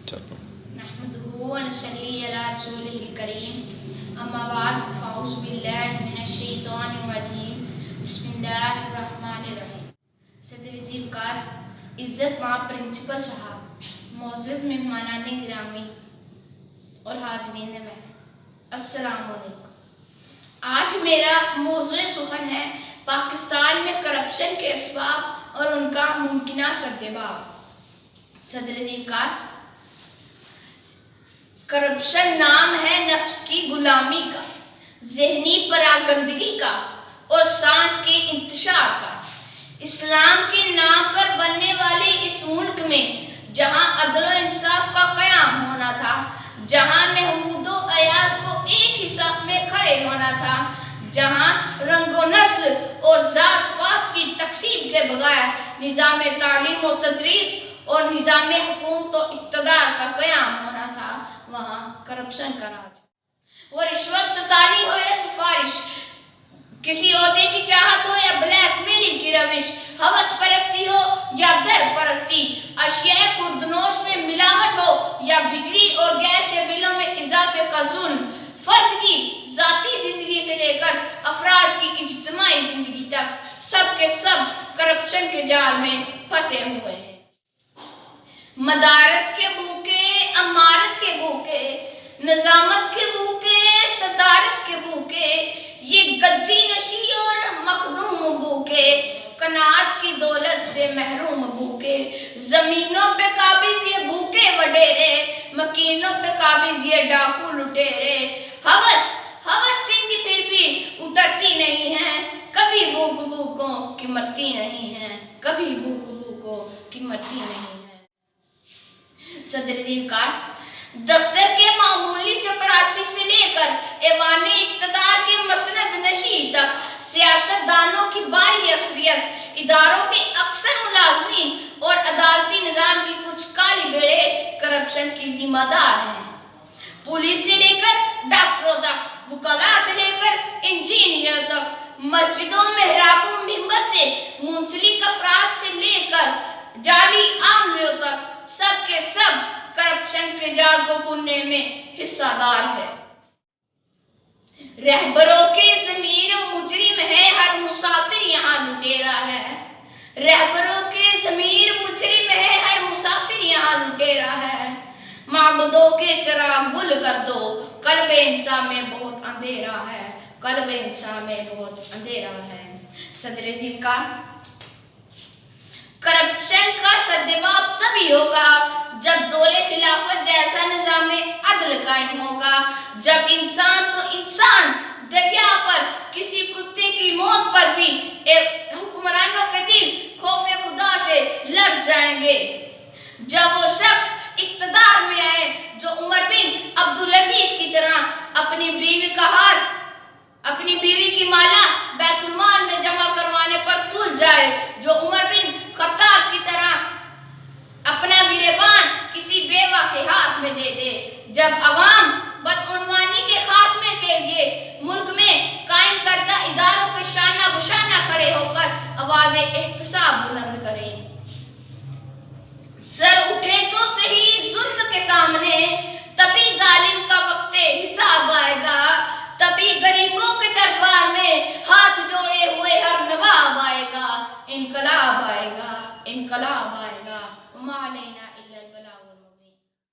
نحمده ونصلي على رسوله الكريم اما بعد فاعوذ باللہ من الشیطان الرجیم بسم اللہ الرحمن الرحیم۔ صدر ذی وقار عزت مآب پرنسپل صاحب، معزز مہمانان گرامی اور حاضرین محفل، السلام علیکم۔ آج میرا موضوع سخن ہے پاکستان میں کرپشن کے اسباب اور ان کا ممکنہ سدباب۔ صدر ذی وقار، کرپشن نام ہے نفس کی غلامی کا، ذہنی پراگندگی کا اور سانس کے انتشار کا۔ اسلام کے نام پر بننے والے اس ملک میں جہاں عدل و انصاف کا قیام ہونا تھا، جہاں محمود و ایاز کو ایک ہی صف میں کھڑے ہونا تھا، جہاں رنگ و نسل اور ذات پات کی تقسیم کے بغیر نظام تعلیم و تدریس اور نظام حکومت و اقتدار کا قیام ہونا تھا، وہاں کرپشن کا راج۔ وہ رشوت ستانی ہو یا سفارش، کسی عہدے کی چاہت ہو یا بلیک میلنگ کی روش، ہوس پرستی ہو یا در پرستی، اشیاء خوردنوش میں ملاوٹ ہو یا بجلی اور گیس کے بلوں میں اضافے کا ظلم، فرد کی ذاتی زندگی سے لے کر افراد کی اجتماعی زندگی تک سب کے سب کرپشن کے جال میں پھنسے ہوئے ہیں۔ مدارت کے بھوکے، امارت کے بھوکے، نظامت کے بھوکے، صدارت کے بھوکے، یہ گدی نشی اور مخدوم بھوکے، قناعت کی دولت سے محروم بھوکے، زمینوں پہ قابض یہ بھوکے وڈیرے، مکینوں پہ قابض یہ ڈاکو لٹیرے، ہوس سنگھ پھر بھی اترتی نہیں ہے، کبھی بھوک بھوکوں کی مرتی نہیں ہے، کبھی بھوک بھوکوں کی مرتی نہیں ہے۔ صدر ذی وقار، دفتر کے معمولی چپراسی سے لے کر ایوان اقتدار کے مسند نشین تک، سیاست دانوں کی باری اکثریت، اداروں کے اکثر ملازمین اور عدالتی نظام کی کچھ کالی بھیڑیں کرپشن کی ذمہ دار ہیں۔ پولیس سے لے کر ڈاکٹروں تک، وکلاء سے لے کر انجینئر تک، مسجدوں محرابوں منبر سے منسلک افراد سے لے کر جعلی عاملوں تک، سب کے سب کرپشن کے جال کو بننے میں حصہ دار ہے۔ رہبروں کے ضمیر مجرم ہے، ہر مسافر یہاں لٹیرا ہے۔ رہبروں کے ضمیر مجرم ہے، ہر مسافر یہاں لٹیرا ہے۔ معبدوں کے چراغ گل کر دو، قلب انسان میں بہت اندھیرا ہے، قلب انسان میں بہت اندھیرا ہے۔ صدر ذی وقار، کرپشن کا سدباب تبھی ہوگا جب دور خلافت جیسا نظام عدل قائم ہوگا، جب انسان تو انسان دریا پر کسی کتے کی موت پر بھی حکمرانوں کے دل خوف خدا سے لرز جائیں گے، جب وہ شخص اقتدار میں آئے جو عمر بن عبدالعزیز کی طرح اپنی بیوی کا ہار، اپنی بیوی کی مالا بیت المال میں جمع کروانے پر تل جائے، جو عمر بن خطاب کی طرح اپنا گریبان کسی بیوہ کے ہاتھ میں دے دے، جب عوام بدعنوانی کے خاتمے کے لیے ملک میں قائم کردہ اداروں کے شانہ بشانہ کھڑے ہو کر آواز احتساب بلند